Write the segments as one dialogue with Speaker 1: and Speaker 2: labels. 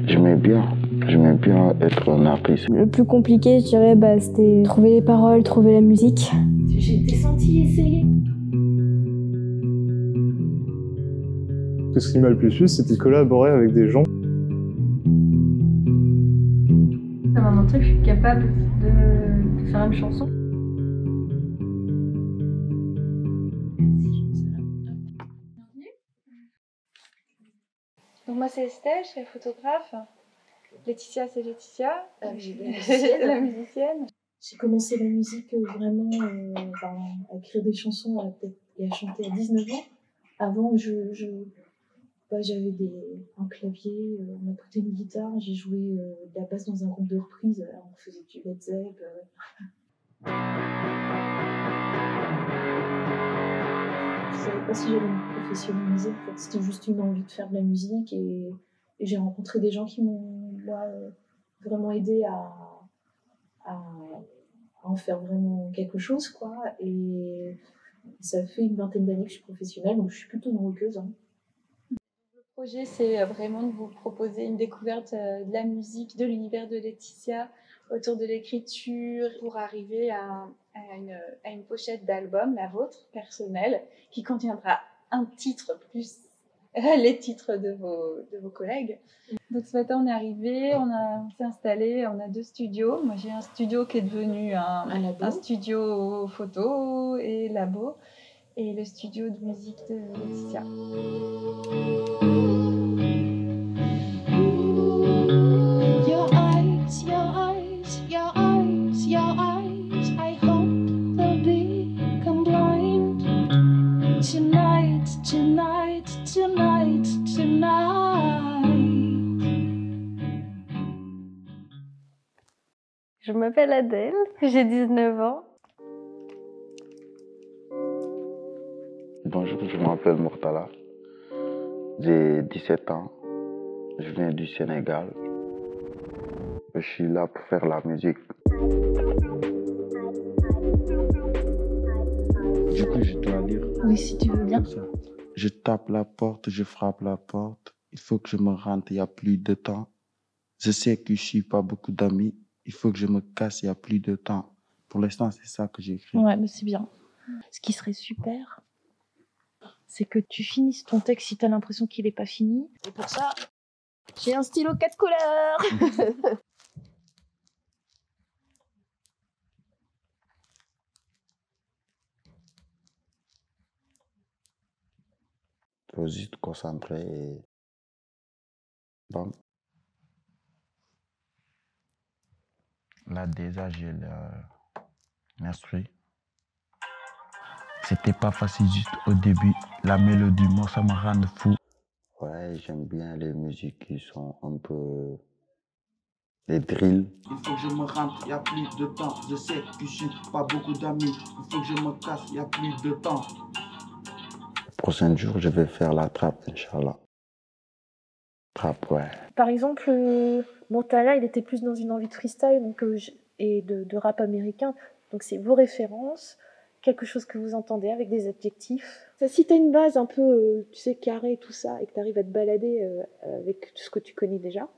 Speaker 1: J'aimais bien être un artiste.
Speaker 2: Le plus compliqué, je dirais, c'était trouver les paroles, trouver la musique.
Speaker 3: J'ai été sentie essayer.
Speaker 4: Ce qui m'a le plus plu, c'était de collaborer avec des gens.
Speaker 5: Ça m'a montré que je suis capable de faire une chanson.
Speaker 6: Donc moi c'est Estelle, je suis photographe. Laetitia c'est Laetitia, la musicienne.
Speaker 3: J'ai commencé la musique vraiment à écrire des chansons et à chanter à 19 ans. Avant, j'avais un clavier, on m'a prêté une guitare, j'ai joué de la basse dans un groupe de reprises, on faisait du Led Zepp. Je savais pas si j'allais me professionnaliser, en fait. C'était juste une envie de faire de la musique et j'ai rencontré des gens qui m'ont vraiment aidé à en faire vraiment quelque chose, quoi. Et ça fait une vingtaine d'années que je suis professionnelle, donc je suis plutôt une rockeuse. Hein.
Speaker 6: Le projet, c'est vraiment de vous proposer une découverte de la musique, de l'univers de Laetitia, autour de l'écriture, pour arriver à une pochette d'album, la vôtre, personnelle, qui contiendra un titre plus les titres de vos collègues. Donc ce matin, on est arrivé, on s'est installé, on a 2 studios. Moi, j'ai un studio qui est devenu un studio photo et labo, et le studio de musique de Laetitia.
Speaker 5: Je m'appelle Adèle, j'ai 19 ans.
Speaker 1: Bonjour, je m'appelle Murtala. J'ai 17 ans. Je viens du Sénégal. Je suis là pour faire la musique. Du coup, je dois lire.
Speaker 3: Oui, si tu veux bien.
Speaker 1: Je tape la porte, je frappe la porte. Il faut que je me rende, il n'y a plus de temps. Je sais que je suis pas beaucoup d'amis. Il faut que je me casse, il n'y a plus de temps. Pour l'instant, c'est ça que j'écris.
Speaker 3: Ouais, mais c'est bien. Ce qui serait super, c'est que tu finisses ton texte si tu as l'impression qu'il n'est pas fini. Et pour ça, j'ai un stylo 4 couleurs.
Speaker 1: Il faut juste concentrer et... Bon. Là, déjà, j'ai l'instru. C'était pas facile juste au début. La mélodie, moi, ça me rend fou. Ouais, j'aime bien les musiques qui sont un peu... les drills.
Speaker 7: Il faut que je me rende, il n'y a plus de temps. Je sais que je suis pas beaucoup d'amis. Il faut que je me casse, il n'y a plus de temps.
Speaker 1: Le prochain jour, je vais faire la trappe, Inch'Allah. Trappe, ouais.
Speaker 3: Par exemple, Montala, il était plus dans une envie de freestyle et de rap américain. Donc c'est vos références, quelque chose que vous entendez avec des adjectifs. Ça, si tu as une base un peu, tu sais, carrée, tout ça, et que tu arrives à te balader avec tout ce que tu connais déjà.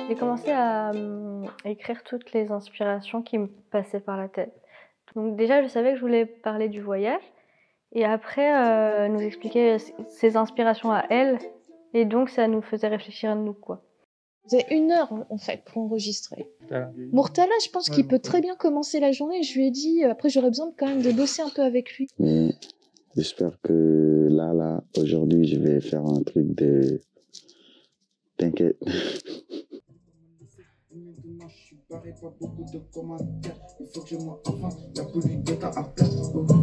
Speaker 5: J'ai commencé à écrire toutes les inspirations qui me passaient par la tête. Donc déjà, je savais que je voulais parler du voyage. Et après, nous expliquer ses inspirations à elle. Et donc, ça nous faisait réfléchir à nous, quoi.
Speaker 3: Vous avez 1 heure, en fait, pour enregistrer. Murtala, je pense qu'il peut très bien commencer la journée. Je lui ai dit, après, j'aurais besoin quand même de bosser un peu avec lui.
Speaker 1: Mais j'espère que là, aujourd'hui, je vais faire un truc de... T'inquiète.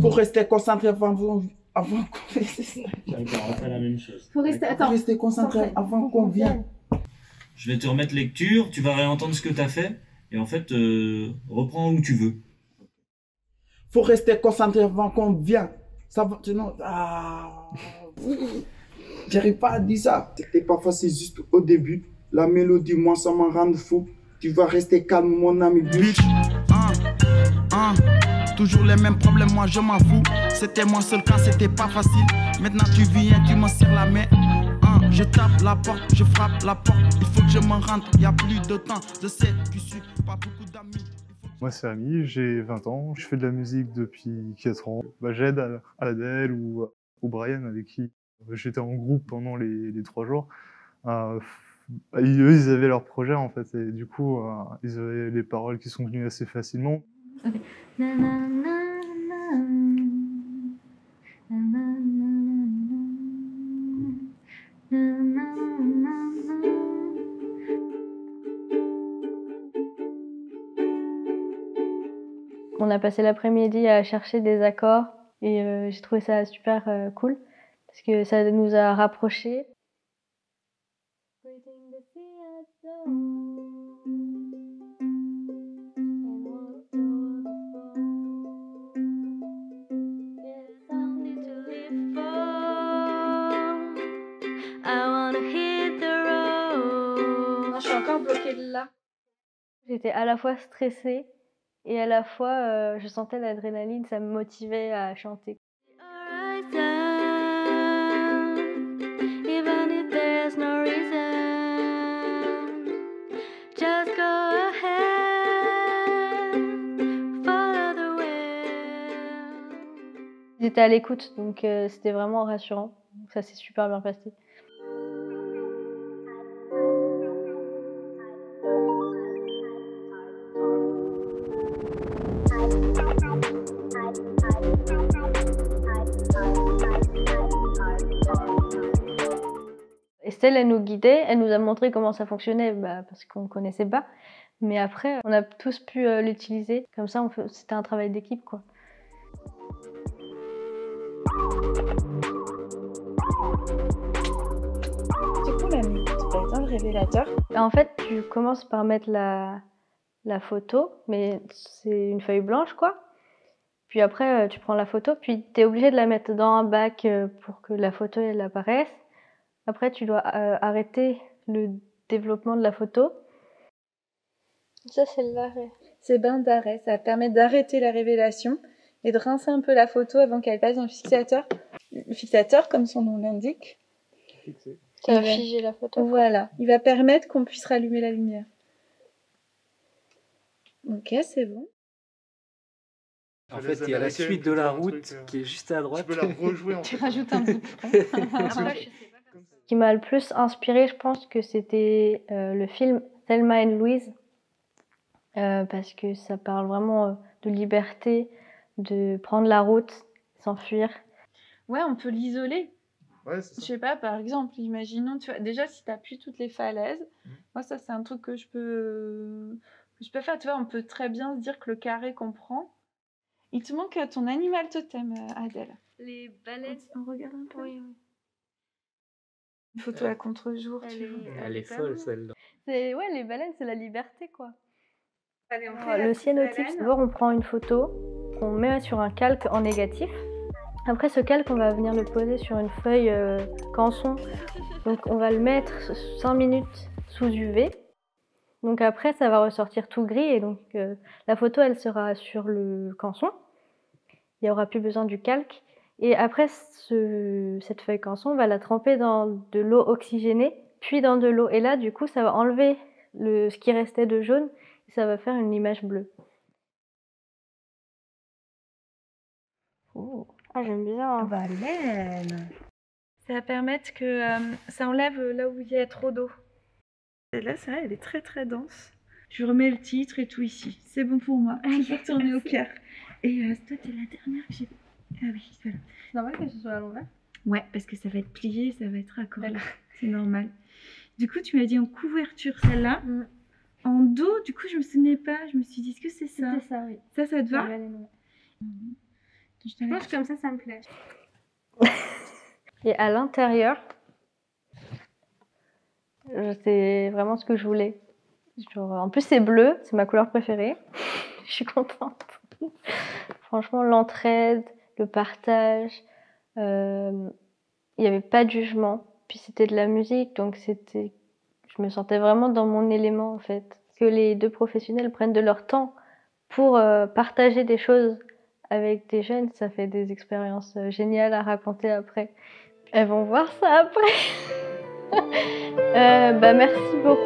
Speaker 7: Faut rester concentré avant qu'on...
Speaker 8: On fait la même chose.
Speaker 3: Faut rester
Speaker 7: concentré avant qu'on vienne.
Speaker 8: Je vais te remettre lecture, tu vas réentendre ce que tu as fait, et en fait, reprends où tu veux.
Speaker 7: Faut rester concentré avant qu'on vienne. Ça va, sinon... J'arrive pas à dire ça. C'était pas facile juste au début. La mélodie, moi, ça m'en rend fou. Tu vas rester calme, mon ami bitch. Toujours les mêmes problèmes, moi je m'en fous. C'était mon seul cas, c'était pas facile. Maintenant tu viens, tu me serres la main. Je tape la porte, je frappe la porte. Il faut que je me rentre, y a plus de temps. Je sais que je suis pas beaucoup d'amis.
Speaker 4: Moi, c'est Ami, j'ai 20 ans, je fais de la musique depuis 4 ans. J'aide à Adèle ou Brian, avec qui j'étais en groupe pendant les 3 jours. Eux, ils avaient leur projet, en fait, et du coup, ils avaient les paroles qui sont venues assez facilement.
Speaker 5: Okay. On a passé l'après-midi à chercher des accords et j'ai trouvé ça super cool parce que ça nous a rapprochés.
Speaker 6: Je suis encore bloquée là.
Speaker 5: J'étais à la fois stressée et à la fois je sentais l'adrénaline, ça me motivait à chanter. J'étais à l'écoute, donc c'était vraiment rassurant. Ça s'est super bien passé. Estelle, elle nous guidait, elle nous a montré comment ça fonctionnait, parce qu'on ne connaissait pas. Mais après, on a tous pu l'utiliser. Comme ça, c'était un travail d'équipe, quoi.
Speaker 6: Du coup, la musique, tu peux dans le révélateur.
Speaker 5: En fait, tu commences par mettre la photo, mais c'est une feuille blanche, quoi. Puis après, tu prends la photo, puis tu es obligé de la mettre dans un bac pour que la photo elle apparaisse. Après, tu dois arrêter le développement de la photo. Ça, c'est l'arrêt.
Speaker 6: C'est bain d'arrêt. Ça permet d'arrêter la révélation et de rincer un peu la photo avant qu'elle passe dans le fixateur. Le fixateur, comme son nom l'indique,
Speaker 5: Ça va figer la photo.
Speaker 6: Voilà. Il va permettre qu'on puisse rallumer la lumière. Ok, c'est bon.
Speaker 9: En fait, il y a la suite de la route qui est juste à droite.
Speaker 4: Tu peux la rejouer en
Speaker 6: Tu
Speaker 4: fait.
Speaker 6: rajoutes un bout.
Speaker 5: Ce qui m'a le plus inspiré, je pense que c'était le film Thelma and Louise, parce que ça parle vraiment de liberté, de prendre la route, s'enfuir.
Speaker 6: Ouais, on peut l'isoler.
Speaker 4: Ouais, c'est
Speaker 6: Je
Speaker 4: ça.
Speaker 6: sais pas, par exemple, imaginons, tu vois, déjà si tu appuies toutes les falaises, moi ça c'est un truc que je peux faire, tu vois, on peut très bien se dire que le carré qu'on prend. Il te manque ton animal totem, Adèle.
Speaker 5: Les baleines.
Speaker 6: On regarde un peu.
Speaker 5: Oui.
Speaker 6: Une photo à contre-jour, tu vois.
Speaker 9: Elle est folle celle-là.
Speaker 5: Ouais, les baleines, c'est la liberté, quoi.
Speaker 6: Allez, on
Speaker 5: Alors, le cyanotype, c'est d'abord on prend une photo, on met sur un calque en négatif. Après ce calque, on va venir le poser sur une feuille canson. Donc on va le mettre 5 minutes sous UV. Donc après, ça va ressortir tout gris et donc la photo, elle sera sur le canson. Il n'y aura plus besoin du calque. Et après, cette feuille canson, on va la tremper dans de l'eau oxygénée, puis dans de l'eau. Et là, du coup, ça va enlever ce qui restait de jaune et ça va faire une image bleue. Oh. Ah, j'aime bien.
Speaker 6: Baleine. Ça va permettre que ça enlève là où il y a trop d'eau. Et là, c'est vrai, elle est très très dense. Je remets le titre et tout ici. C'est bon pour moi. Je vais retourner au cœur. Et toi, t'es la dernière que j'ai. Ah oui, voilà.
Speaker 5: C'est normal que ce soit à l'envers.
Speaker 6: Ouais, parce que ça va être plié, ça va être raccordé. C'est normal. Du coup, tu m'as dit en couverture celle-là. En dos, du coup, je me souvenais pas. Je me suis dit, est-ce que c'est ça?
Speaker 5: C'est ça, oui.
Speaker 6: Ça te va?
Speaker 5: Je pense que comme ça me plaît. Et à l'intérieur, c'est vraiment ce que je voulais. Genre, en plus, c'est bleu, c'est ma couleur préférée. Je suis contente. Franchement, l'entraide, le partage, il n'y avait pas de jugement. Puis c'était de la musique, donc je me sentais vraiment dans mon élément en fait. Que les deux professionnels prennent de leur temps pour partager des choses avec des jeunes, ça fait des expériences géniales à raconter après. Elles vont voir ça après. Merci beaucoup.